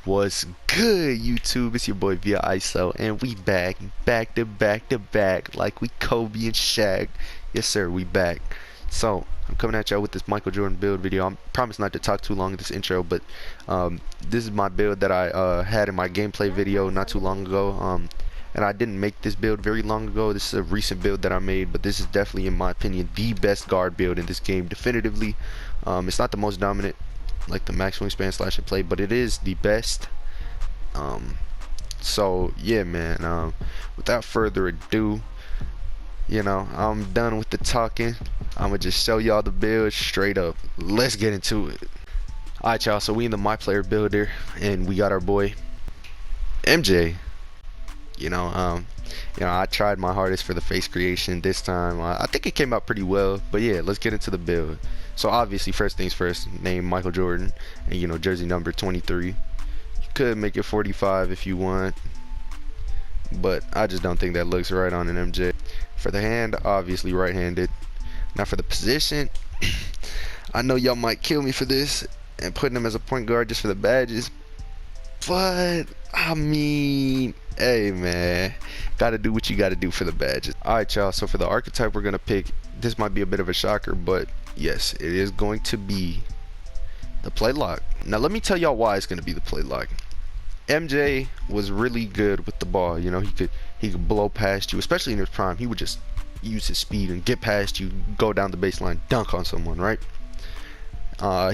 What's good, YouTube? It's your boy Via ISO, and we back to back, like we Kobe and Shaq. Yes, sir, we back. So I'm coming at y'all with this Michael Jordan build video. I promise not to talk too long in this intro, but this is my build that I had in my gameplay video not too long ago. And I didn't make this build very long ago. This is a recent build that I made, but this is definitely, in my opinion, the best guard build in this game, definitively. It's not the most dominant, like the max wingspan slash and play, but it is the best. So yeah, man, without further ado, I'm done with the talking. I'm gonna just show y'all the build straight up. Let's get into it. Alright, y'all, so we in the my player builder, and we got our boy MJ. I tried my hardest for the face creation this time. I think it came out pretty well, but yeah, let's get into the build. So obviously, first things first, name Michael Jordan, and jersey number 23. You could make it 45 if you want, but I just don't think that looks right on an MJ. For the hand, obviously right-handed. Now for the position, I know y'all might kill me for this and putting him as a point guard just for the badges, but I mean, hey man, gotta do what you gotta do for the badges. Alright, y'all, so for the archetype we're gonna pick, this might be a bit of a shocker, but yes, it is going to be the play lock. Now let me tell y'all why it's gonna be the play lock. MJ was really good with the ball. He could blow past you, especially in his prime. He would just use his speed and get past you, go down the baseline, dunk on someone, right?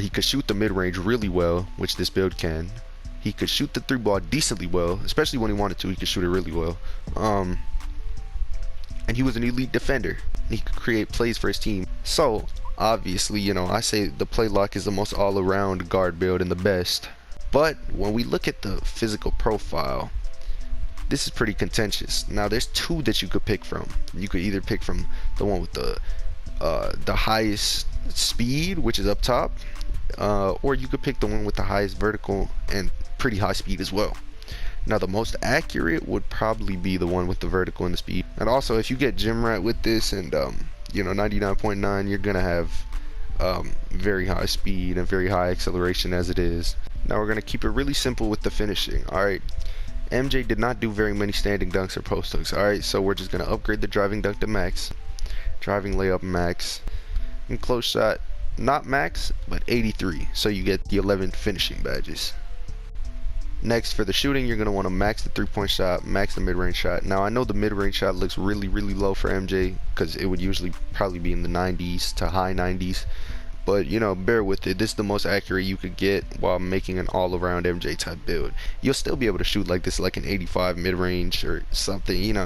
He could shoot the mid-range really well, which this build can. He could shoot the three ball decently well, especially when he wanted to. He could shoot it really well. And he was an elite defender. He could create plays for his team. So obviously, I say the play lock is the most all-around guard build and the best. But when we look at the physical profile, this is pretty contentious. Now there's two that you could pick from. You could either pick from the one with the highest speed, which is up top, or you could pick the one with the highest vertical and pretty high speed as well. Now the most accurate would probably be the one with the vertical and the speed. And also, if you get gym rat with this and 99.9, you're gonna have very high speed and very high acceleration as it is. Now we're gonna keep it really simple with the finishing. Alright, MJ did not do very many standing dunks or post hooks. Alright, so we're just gonna upgrade the driving dunk to max, driving layup max, and close shot not max but 83, so you get the 11 finishing badges. Next, for the shooting, you're going to want to max the three-point shot, max the mid-range shot. Now I know the mid-range shot looks really low for MJ because it would usually probably be in the 90s to high 90s, but bear with it. This is the most accurate you could get while making an all-around MJ type build. You'll still be able to shoot like this, like an 85 mid-range or something.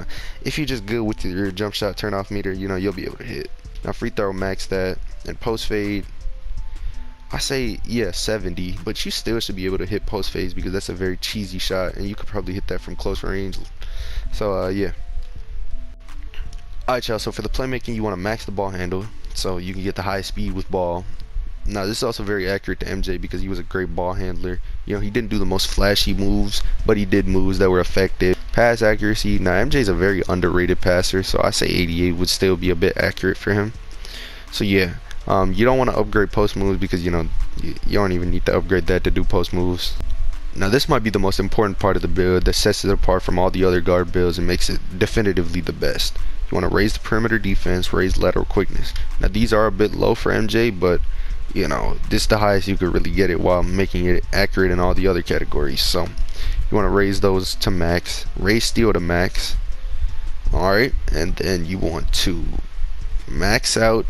If you're just good with your jump shot turn-off meter, you'll be able to hit. Now free throw, max that, and post fade, I say, yeah, 70, but you still should be able to hit post fades because that's a very cheesy shot and you could probably hit that from close range. So yeah. Alright, y'all, so for the playmaking, you want to max the ball handle so you can get the high speed with ball. Now this is also very accurate to MJ because he was a great ball handler. He didn't do the most flashy moves, but he did moves that were effective. Pass accuracy, now MJ's a very underrated passer, so I say 88 would still be a bit accurate for him. So yeah. You don't want to upgrade post moves because you don't even need to upgrade that to do post moves. Now this might be the most important part of the build that sets it apart from all the other guard builds and makes it definitively the best. You want to raise the perimeter defense, raise lateral quickness. Now these are a bit low for MJ, but this is the highest you could really get it while making it accurate in all the other categories. So you want to raise those to max, raise steal to max. Alright, and then you want to max out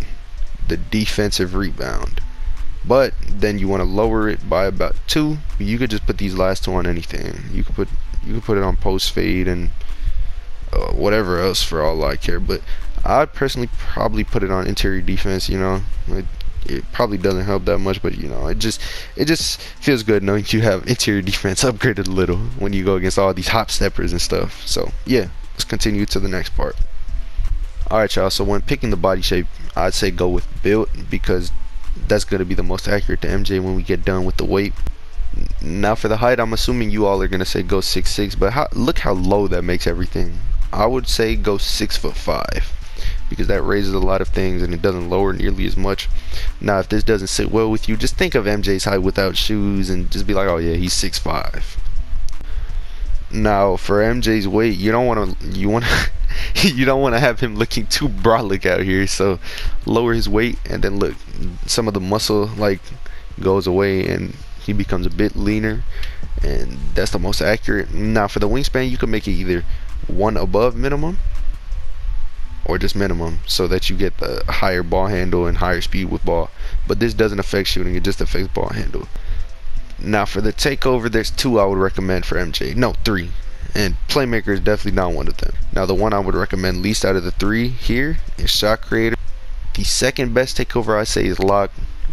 the defensive rebound, but then you want to lower it by about 2. You could just put these last two on anything. You could put it on post fade and whatever else for all I care, but I'd personally probably put it on interior defense. It probably doesn't help that much, but it just feels good knowing you have interior defense upgraded a little when you go against all these hop steppers and stuff. So yeah, let's continue to the next part. Alright, y'all, so when picking the body shape, I'd say go with built because that's going to be the most accurate to MJ when we get done with the weight. Now for the height, I'm assuming you all are going to say go 6'6", but look how low that makes everything. I would say go 6'5", because that raises a lot of things and it doesn't lower nearly as much. Now if this doesn't sit well with you, just think of MJ's height without shoes and just be like, oh yeah, he's 6'5". Now for MJ's weight, you don't want to you don't want to have him looking too brolic out here. So lower his weight, and then look, some of the muscle like goes away, and he becomes a bit leaner, and that's the most accurate. Now for the wingspan, you can make it either one above minimum or just minimum, so that you get the higher ball handle and higher speed with ball. But this doesn't affect shooting, it just affects ball handle. Now for the takeover, there's two I would recommend for MJ. No, three. And playmaker is definitely not one of them. Now the one I would recommend least out of the three here is shot creator. The second best takeover I say is lock,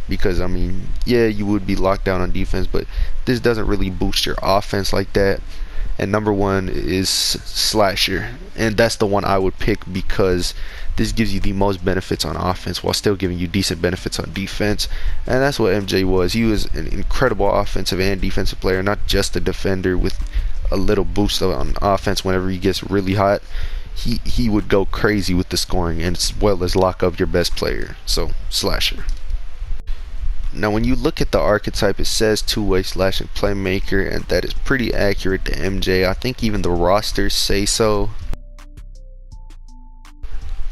because I mean, yeah, you would be locked down on defense, but this doesn't really boost your offense like that. And number one is slasher, and that's the one I would pick because this gives you the most benefits on offense while still giving you decent benefits on defense. And that's what MJ was. He was an incredible offensive and defensive player, not just a defender with a little boost on offense. Whenever he gets really hot, he would go crazy with the scoring, and as well as lock up your best player. So slasher. Now when you look at the archetype, it says two-way slashing playmaker, and that is pretty accurate to MJ. I think even the rosters say so.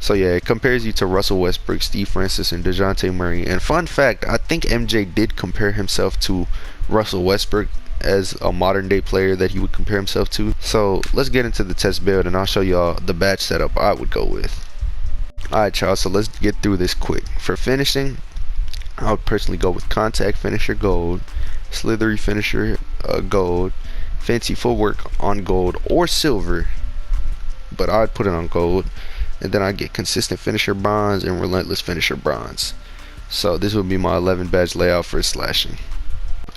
So yeah, it compares you to Russell Westbrook, Steve Francis, and DeJounte Murray. And fun fact, I think MJ did compare himself to Russell Westbrook as a modern day player that he would compare himself to. So let's get into the test build, and I'll show y'all the badge setup I would go with. Alright y'all, so let's get through this quick. For finishing, I would personally go with contact finisher gold, slithery finisher gold, fancy footwork on gold or silver, but I'd put it on gold. And then I get consistent finisher bronze and relentless finisher bronze. So this would be my 11 badge layout for slashing.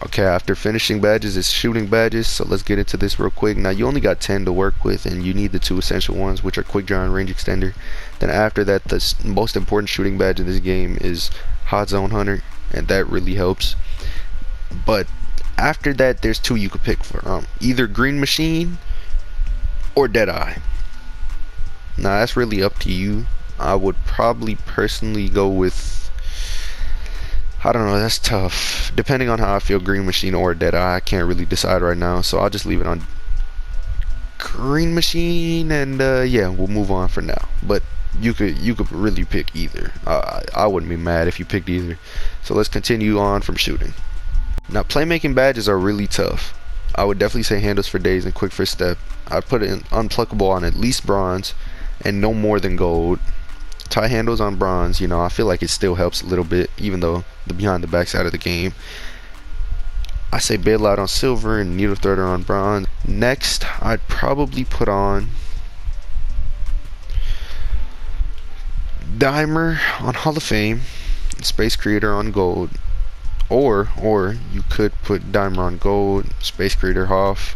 Okay, after finishing badges is shooting badges, so let's get into this real quick. Now you only got 10 to work with, and you need the two essential ones, which are quick draw and range extender. Then after that, the most important shooting badge in this game is hot zone hunter, and that really helps. But after that, there's two you could pick for, either green machine or deadeye. Now that's really up to you. I would probably personally go with, I don't know, that's tough. Depending on how I feel, green machine or deadeye, I can't really decide right now. So I'll just leave it on green machine, and yeah, we'll move on for now. But you could really pick either. I wouldn't be mad if you picked either. So let's continue on from shooting. Now playmaking badges are really tough. I would definitely say handles for days and quick first step. I'd put it in unpluckable on at least bronze and no more than gold. Tie handles on bronze, you know, I feel like it still helps a little bit, even though the behind the back side of the game. I say bailout on silver and needle threader on bronze. Next, I'd probably put on Dimer on Hall of Fame, Space Creator on gold, or you could put Dimer on gold, Space Creator Hoff,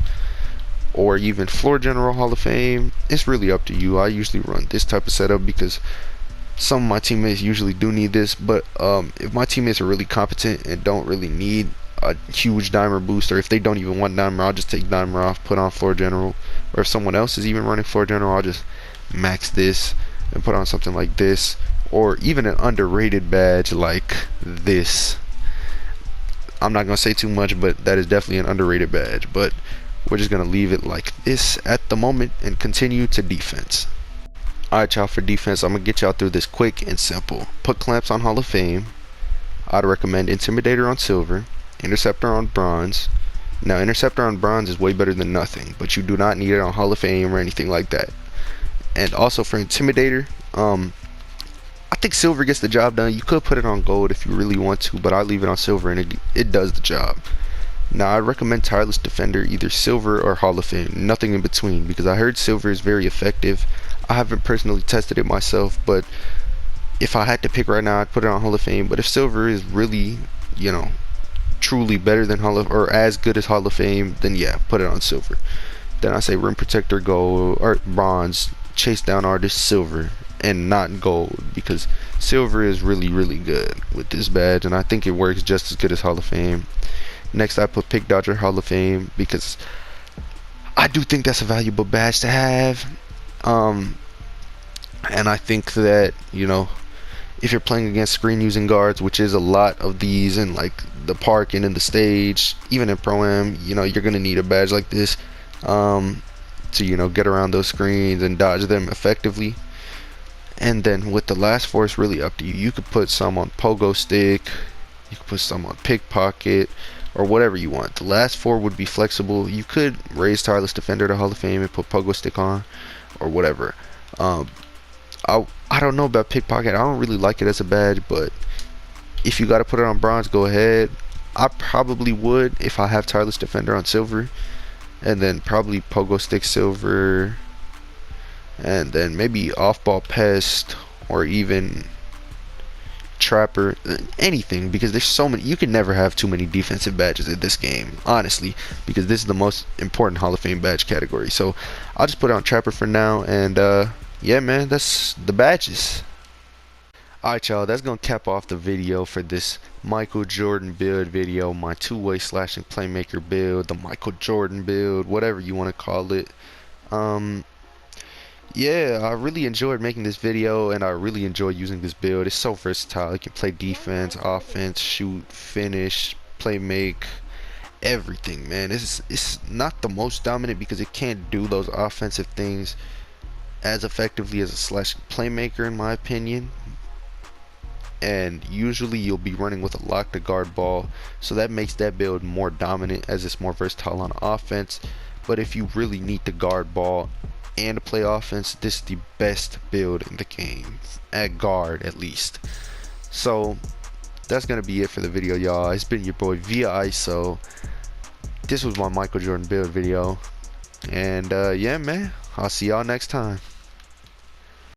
or even Floor General Hall of Fame. It's really up to you. I usually run this type of setup because some of my teammates usually do need this, but if my teammates are really competent and don't really need a huge Dimer boost, or if they don't even want Dimer, I'll just take Dimer off, put on Floor General. Or if someone else is even running Floor General, I'll just max this and put on something like this, or even an underrated badge like this. I'm not gonna say too much, but that is definitely an underrated badge. But we're just gonna leave it like this at the moment and continue to defense. Alright y'all, for defense, I'm gonna get y'all through this quick and simple. Put clamps on Hall of Fame. I'd recommend Intimidator on silver, Interceptor on bronze. Now Interceptor on bronze is way better than nothing, but you do not need it on Hall of Fame or anything like that. And also for Intimidator, I think silver gets the job done. You could put it on gold if you really want to, but I leave it on silver and it does the job. Now I recommend Tireless Defender, either silver or Hall of Fame, nothing in between, because I heard silver is very effective. I haven't personally tested it myself, but if I had to pick right now, I'd put it on Hall of Fame. But if silver is really, you know, truly better than or as good as Hall of Fame, then yeah, put it on silver. Then I say Rim Protector gold or bronze, Chase Down Artist silver, and not gold, because silver is really good with this badge, and I think it works just as good as Hall of Fame. Next, I put Pick Dodger Hall of Fame because I do think that's a valuable badge to have. And I think that, you know, if you're playing against screen using guards, which is a lot of these in like the park and in the stage, even in Pro-Am, you know, you're gonna need a badge like this to get around those screens and dodge them effectively. And then with the last four, it's really up to you. You could put some on pogo stick, you could put some on pickpocket, or whatever you want. The last four would be flexible. You could raise tireless defender to Hall of Fame and put pogo stick on, or whatever. Um, I don't know about pickpocket. I don't really like it as a badge, but if you got to put it on bronze, go ahead. I probably would if I have tireless defender on silver, and then probably pogo stick silver, and then maybe off-ball pest, or even trapper, anything, because there's so many. You can never have too many defensive badges in this game, honestly, because this is the most important Hall of Fame badge category. So I'll just put on trapper for now, and yeah, man, that's the badges. Alright, y'all, that's gonna cap off the video for this Michael Jordan build video, my two-way slashing playmaker build, the Michael Jordan build, whatever you want to call it. Yeah, I really enjoyed making this video, and I really enjoy using this build. It's so versatile. It can play defense, offense, shoot, finish, play make, everything, man. It's not the most dominant because it can't do those offensive things as effectively as a slash playmaker, in my opinion. And usually you'll be running with a lock to guard ball, so that makes that build more dominant as it's more versatile on offense. But if you really need to guard ball and play offense, this is the best build in the game, at guard at least. So that's gonna be it for the video, y'all. It's been your boy Via ISO. This was my Michael Jordan build video, and yeah, man, I'll see y'all next time.